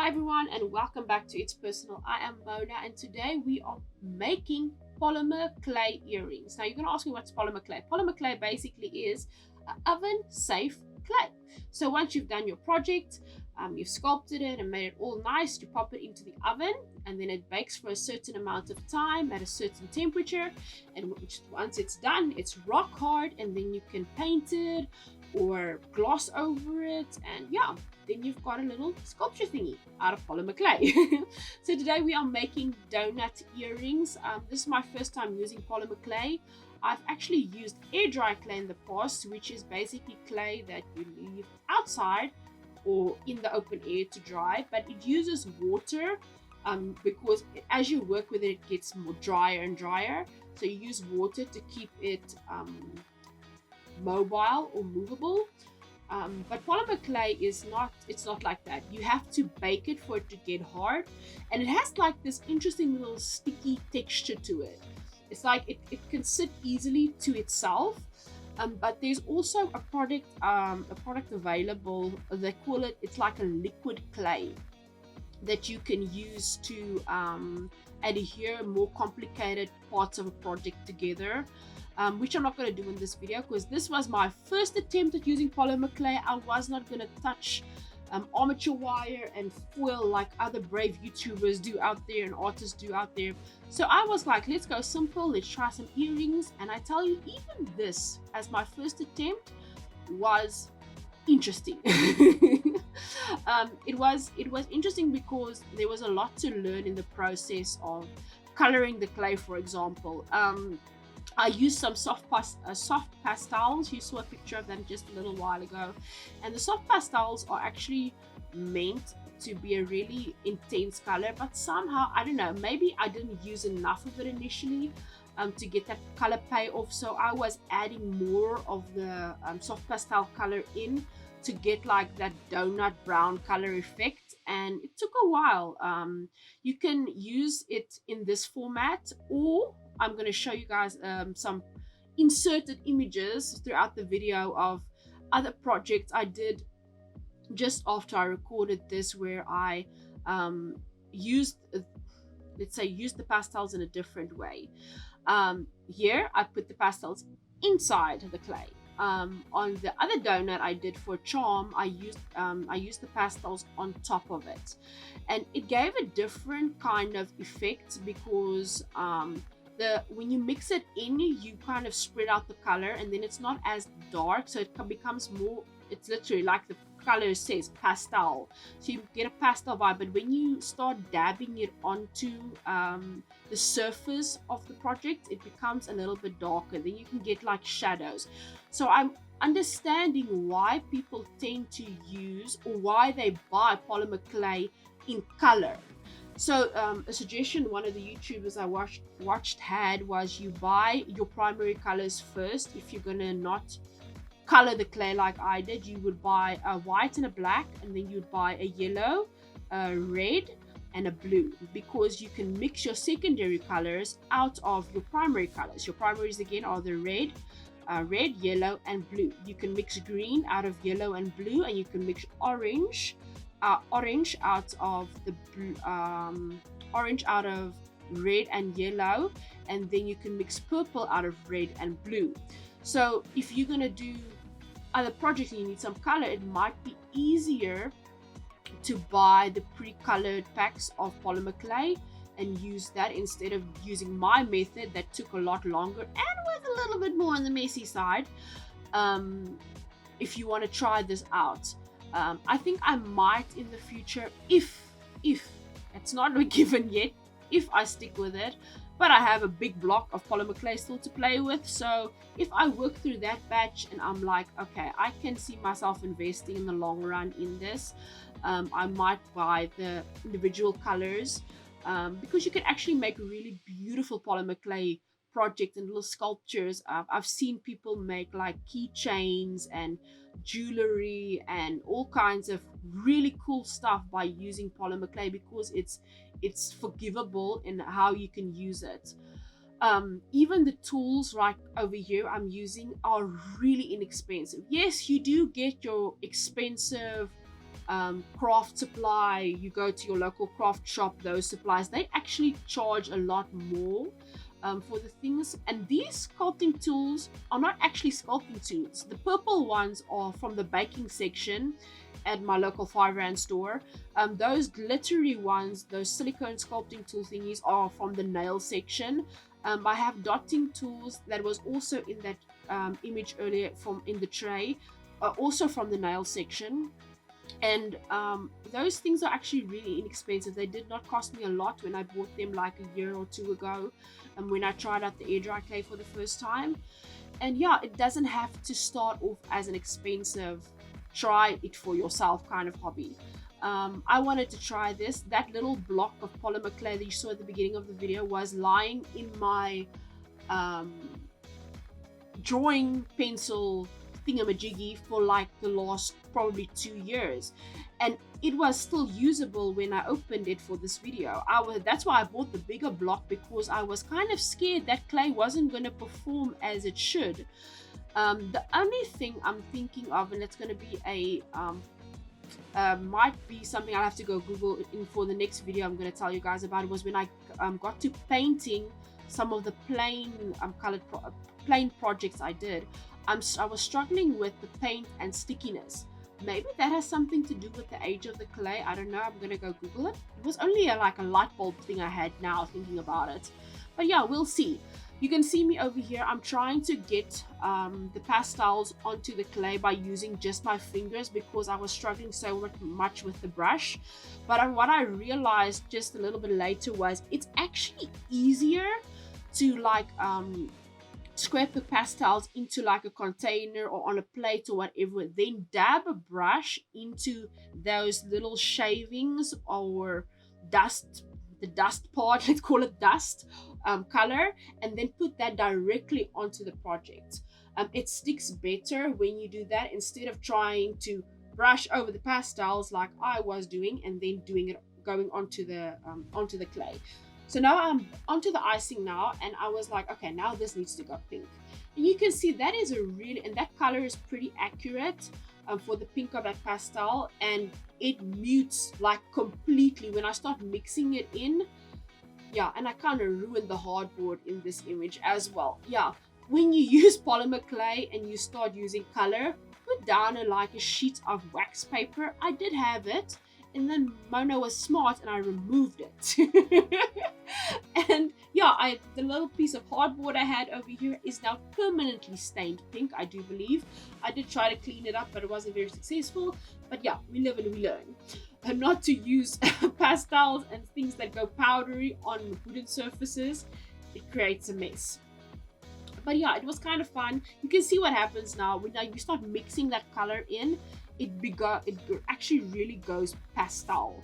Hi everyone and welcome back to It's Personal. I am Mona and today we are making polymer clay earrings. Now you're going to ask me what's polymer clay. Polymer clay basically is oven safe clay. So once you've done your project, you've sculpted it and made it all nice, you pop it into the oven and then it bakes for a certain amount of time at a certain temperature, and once it's done it's rock hard and then you can paint it or gloss over it, and yeah, then you've got a little sculpture thingy out of polymer clay. So today we are making donut earrings. This is my first time using polymer clay. I've actually used air dry clay in the past, which is basically clay that you leave outside or in the open air to dry, but it uses water because as you work with it, it gets more drier and drier. So you use water to keep it mobile or movable. But polymer clay is not, it's not like that. You have to bake it for it to get hard, and it has like this interesting little sticky texture to it. It's like it can sit easily to itself. But there's also a product available. They call it, it's like a liquid clay that you can use to adhere more complicated parts of a project together, which I'm not going to do in this video because this was my first attempt at using polymer clay. I was not going to touch armature wire and foil like other brave YouTubers do out there and artists do out there. So I was like, let's go simple, let's try some earrings. And I tell you, even this as my first attempt was interesting. It was interesting because there was a lot to learn in the process of coloring the clay. For example, I used some soft pastels. You saw a picture of them just a little while ago, and the soft pastels are actually meant to be a really intense color, but somehow, I don't know, maybe I didn't use enough of it initially to get that color payoff. So I was adding more of the soft pastel color in to get like that donut brown color effect, and it took a while. You can use it in this format, or I'm going to show you guys some inserted images throughout the video of other projects I did just after I recorded this, where I used, let's say, used the pastels in a different way. Here I put the pastels inside the clay. On the other donut I did for charm, I used the pastels on top of it, and it gave a different kind of effect because when you mix it in, you kind of spread out the color, and then it's not as dark, so it becomes more, it's literally like the color says, pastel. So you get a pastel vibe, but when you start dabbing it onto the surface of the project, it becomes a little bit darker. Then you can get like shadows. So I'm understanding why people tend to use, or why they buy polymer clay in color. So a suggestion one of the YouTubers I watched had was, you buy your primary colors first. If you're gonna not color the clay like I did, you would buy a white and a black, and then you'd buy a yellow, a red, and a blue, because you can mix your secondary colors out of your primary colors. Your primaries again are the red, yellow, and blue. You can mix green out of yellow and blue, and you can mix orange out of the blue, orange out of red and yellow, and then you can mix purple out of red and blue. So if you're gonna do other projects and you need some color, it might be easier to buy the pre-colored packs of polymer clay and use that instead of using my method that took a lot longer and was a little bit more on the messy side. If you want to try this out, I think I might in the future, if it's not a given yet, if I stick with it. But I have a big block of polymer clay still to play with, so if I work through that batch and I'm like, okay, I can see myself investing in the long run in this, I might buy the individual colors, because you can actually make really beautiful polymer clay projects and little sculptures. I've seen people make like keychains and jewelry and all kinds of really cool stuff by using polymer clay, because it's forgivable in how you can use it. Even the tools right over here I'm using are really inexpensive. Yes, you do get your expensive craft supply, you go to your local craft shop, those supplies, they actually charge a lot more for the things. And these sculpting tools are not actually sculpting tools. The purple ones are from the baking section at my local 5 Rand store. Those glittery ones, those silicone sculpting tool thingies, are from the nail section. I have dotting tools that was also in that image earlier from in the tray, also from the nail section. And those things are actually really inexpensive. They did not cost me a lot when I bought them like a year or two ago, and when I tried out the air dry clay for the first time. And yeah, it doesn't have to start off as an expensive try it for yourself kind of hobby. I wanted to try this. That little block of polymer clay that you saw at the beginning of the video was lying in my um, drawing pencil thingamajiggy for like the last probably 2 years, and it was still usable when I opened it for this video. That's why I bought the bigger block, because I was kind of scared that clay wasn't going to perform as it should. The only thing I'm thinking of, and it's going to be a might be something I'll have to go Google in for the next video I'm going to tell you guys about, was when I got to painting some of the plain plain projects I did. I was struggling with the paint and stickiness. Maybe that has something to do with the age of the clay. I don't know. I'm gonna go Google it. It was only like a light bulb thing I had now thinking about it. But yeah, we'll see. You can see me over here. I'm trying to get the pastels onto the clay by using just my fingers, because I was struggling so much with the brush. But what I realized just a little bit later was it's actually easier to like scrape the pastels into like a container or on a plate or whatever, then dab a brush into those little shavings or dust, the dust part, let's call it dust color, and then put that directly onto the project. It sticks better when you do that, instead of trying to brush over the pastels like I was doing and then doing it going onto the clay. So now I'm onto the icing now, and I was like, okay, now this needs to go pink. And you can see that is and that color is pretty accurate for the pink of that pastel, and it mutes like completely when I start mixing it in. Yeah, and I kind of ruined the hardboard in this image as well. Yeah, when you use polymer clay and you start using color, put down like a sheet of wax paper. I did have it, and then Mona was smart and I removed it. And yeah, the little piece of hardboard I had over here is now permanently stained pink, I do believe. I did try to clean it up, but it wasn't very successful. But yeah, we live and we learn. And not to use pastels and things that go powdery on wooden surfaces. It creates a mess. But yeah, it was kind of fun. You can see what happens now when you start mixing that color in. It actually really goes pastel,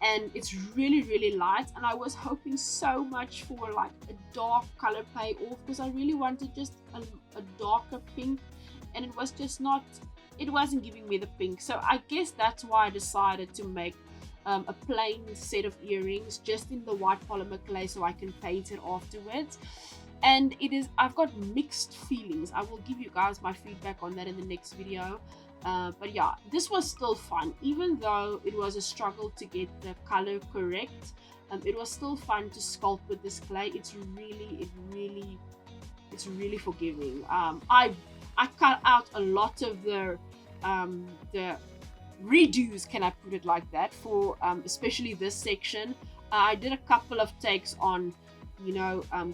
and it's really light. And I was hoping so much for like a dark color payoff, because I really wanted just a darker pink, and it was just not, it wasn't giving me the pink. So I guess that's why I decided to make a plain set of earrings just in the white polymer clay, so I can paint it afterwards. And I've got mixed feelings. I will give you guys my feedback on that in the next video. But yeah, this was still fun, even though it was a struggle to get the color correct. It was still fun to sculpt with this clay. It's really forgiving. I cut out a lot of the redos, can I put it like that, for especially this section. I did a couple of takes on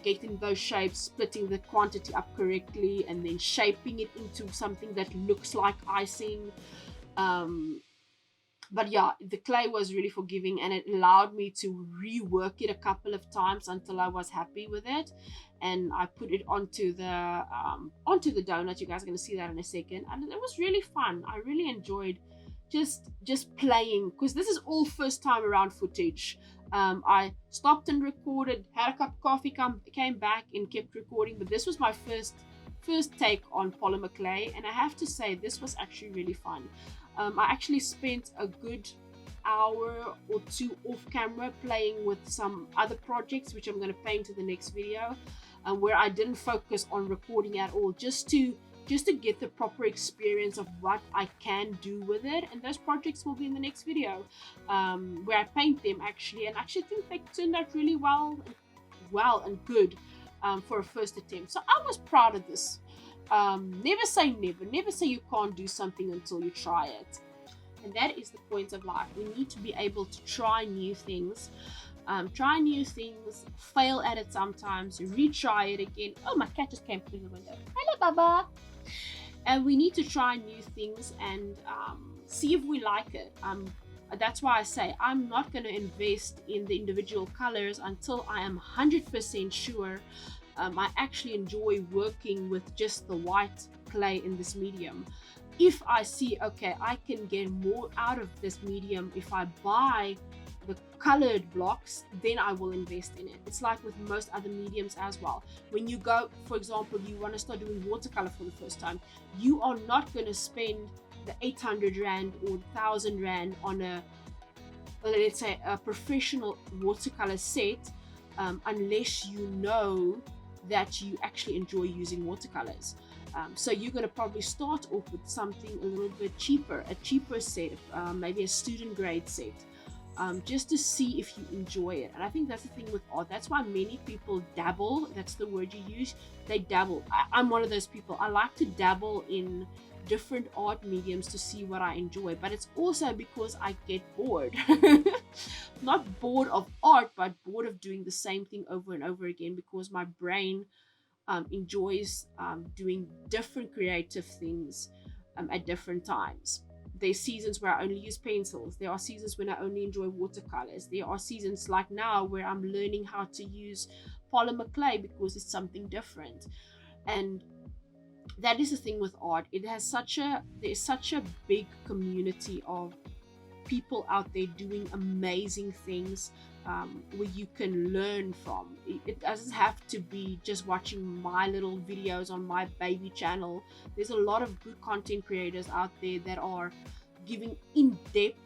getting those shapes, splitting the quantity up correctly, and then shaping it into something that looks like icing. But yeah, the clay was really forgiving, and it allowed me to rework it a couple of times until I was happy with it. And I put it onto the donut. You guys are going to see that in a second, and it was really fun. I really enjoyed just playing, because this is all first time around footage. I stopped and recorded, had a cup of coffee, came back and kept recording. But this was my first take on polymer clay, and I have to say this was actually really fun. I actually spent a good hour or two off camera playing with some other projects, which I'm going to paint in the next video, where I didn't focus on recording at all, just to just to get the proper experience of what I can do with it. And those projects will be in the next video, where I paint them actually, and actually think they turned out really well and good, for a first attempt. So I was proud of this. Never say never. Never say you can't do something until you try it. And that is the point of life. We need to be able to try new things. Fail at it sometimes, retry it again. Oh, my cat just came through the window. Hello, Baba. And we need to try new things and see if we like it. That's why I say I'm not going to invest in the individual colors until I am 100% sure I actually enjoy working with just the white clay in this medium. If I see, okay, I can get more out of this medium if I buy the colored blocks, then I will invest in it. It's like with most other mediums as well. When you go, for example, you want to start doing watercolor for the first time, you are not going to spend the 800 Rand or 1,000 Rand on a, let's say, a professional watercolor set, unless you know that you actually enjoy using watercolors. So you're going to probably start off with something a little bit cheaper, a cheaper set, maybe a student grade set, just to see if you enjoy it. And I think that's the thing with art. That's why many people dabble. That's the word you use. They dabble. I'm one of those people. I like to dabble in different art mediums to see what I enjoy, but it's also because I get bored. Not bored of art, but bored of doing the same thing over and over again, because my brain enjoys doing different creative things at different times. There's seasons where I only use pencils. There are seasons when I only enjoy watercolors. There are seasons like now where I'm learning how to use polymer clay because it's something different. And that is the thing with art. There's such a big community of people out there doing amazing things, where you can learn from. It doesn't have to be just watching my little videos on my baby channel. There's a lot of good content creators out there that are giving in-depth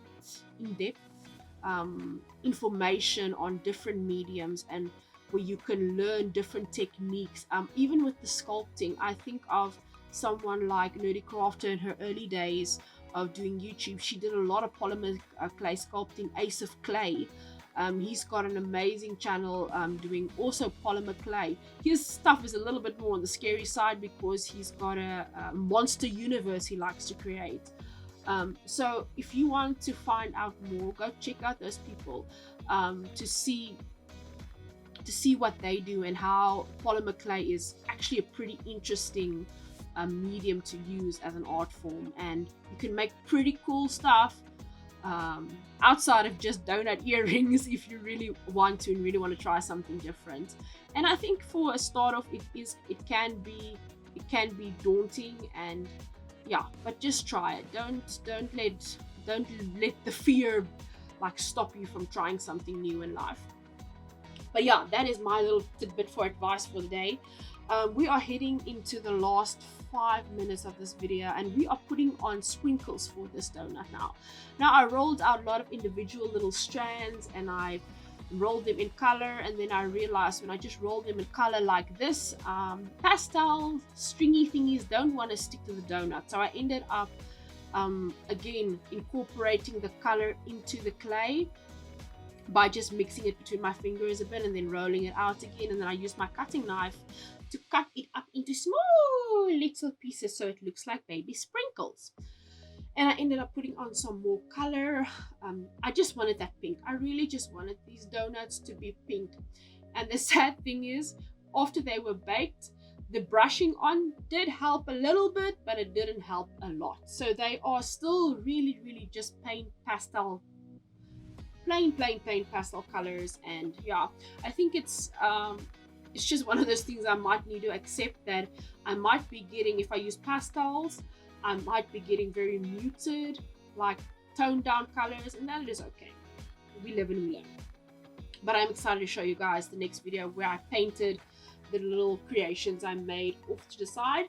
information on different mediums, and where you can learn different techniques. Even with the sculpting, I think of someone like Nerdy Crafter in her early days of doing YouTube. She did a lot of polymer clay sculpting. Ace of Clay, he's got an amazing channel doing also polymer clay. His stuff is a little bit more on the scary side because he's got a monster universe he likes to create. So if you want to find out more, go check out those people, to see what they do and how polymer clay is actually a pretty interesting medium to use as an art form. And you can make pretty cool stuff outside of just donut earrings if you really want to and really want to try something different. And I think for a start off, it can be daunting, and yeah, but just try it. Don't let the fear like stop you from trying something new in life. But yeah, that is my little tidbit for advice for the day. We are heading into the last 5 minutes of this video, and we are putting on sprinkles for this donut now. Now I rolled out a lot of individual little strands, and I rolled them in color, and then I realized when I just rolled them in color like this, pastel stringy thingies don't want to stick to the donut. So I ended up again incorporating the color into the clay by just mixing it between my fingers a bit and then rolling it out again. And then I used my cutting knife to cut it up into small little pieces so it looks like baby sprinkles. And I ended up putting on some more color. I just wanted that pink. I really just wanted these donuts to be pink. And the sad thing is, after they were baked, the brushing on did help a little bit, but it didn't help a lot. So they are still really just plain pastel pastel colors. And yeah, I think it's just one of those things I might need to accept, that I might be getting, if I use pastels, I might be getting very muted, like toned down colors, and that is okay. We live and we learn. But I'm excited to show you guys the next video where I painted the little creations I made off to the side.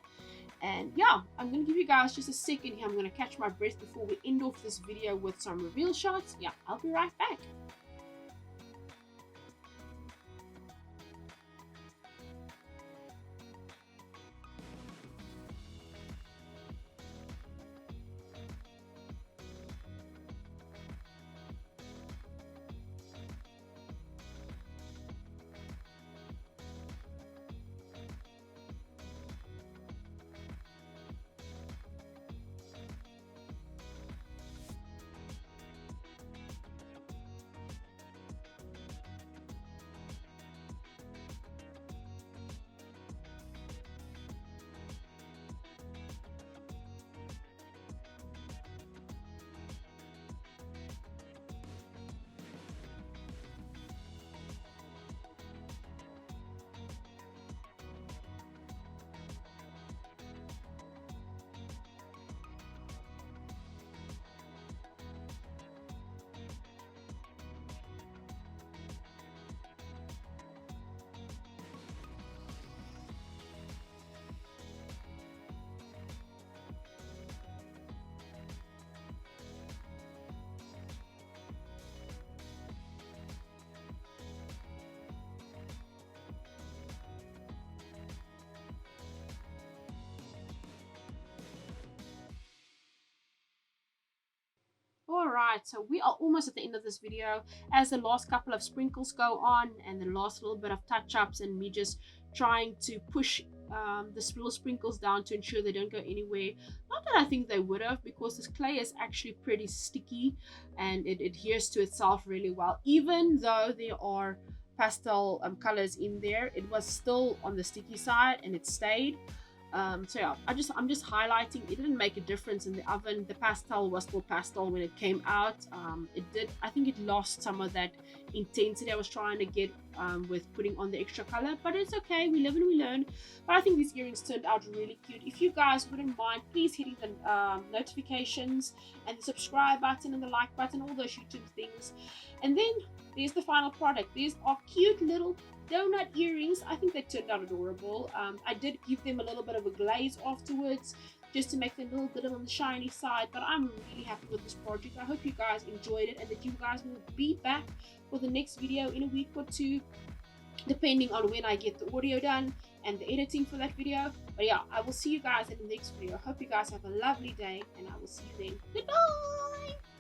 And yeah, I'm going to give you guys just a second here. I'm going to catch my breath before we end off this video with some reveal shots. Yeah, I'll be right back. right, so we are almost at the end of this video. As the last couple of sprinkles go on and the last little bit of touch-ups and me just trying to push the little sprinkles down to ensure they don't go anywhere. Not that I think they would have, because this clay is actually pretty sticky and it adheres to itself really well. Even though there are pastel colors in there, it was still on the sticky side and it stayed. So yeah, I'm just highlighting. It didn't make a difference in the oven. The pastel was still pastel when it came out. I think it lost some of that intensity I was trying to get with putting on the extra color, but it's okay. We live and we learn. But I think these earrings turned out really cute. If you guys wouldn't mind, please hitting the notifications and the subscribe button and the like button, all those YouTube things. And then there's the final product. These are cute little donut earrings. I think they turned out adorable. I did give them a little bit of a glaze afterwards just to make them a little bit on the shiny side, but I'm really happy with this project. I hope you guys enjoyed it and that you guys will be back for the next video in a week or two, depending on when I get the audio done and the editing for that video. But yeah, I will see you guys in the next video. I hope you guys have a lovely day and I will see you then. Goodbye.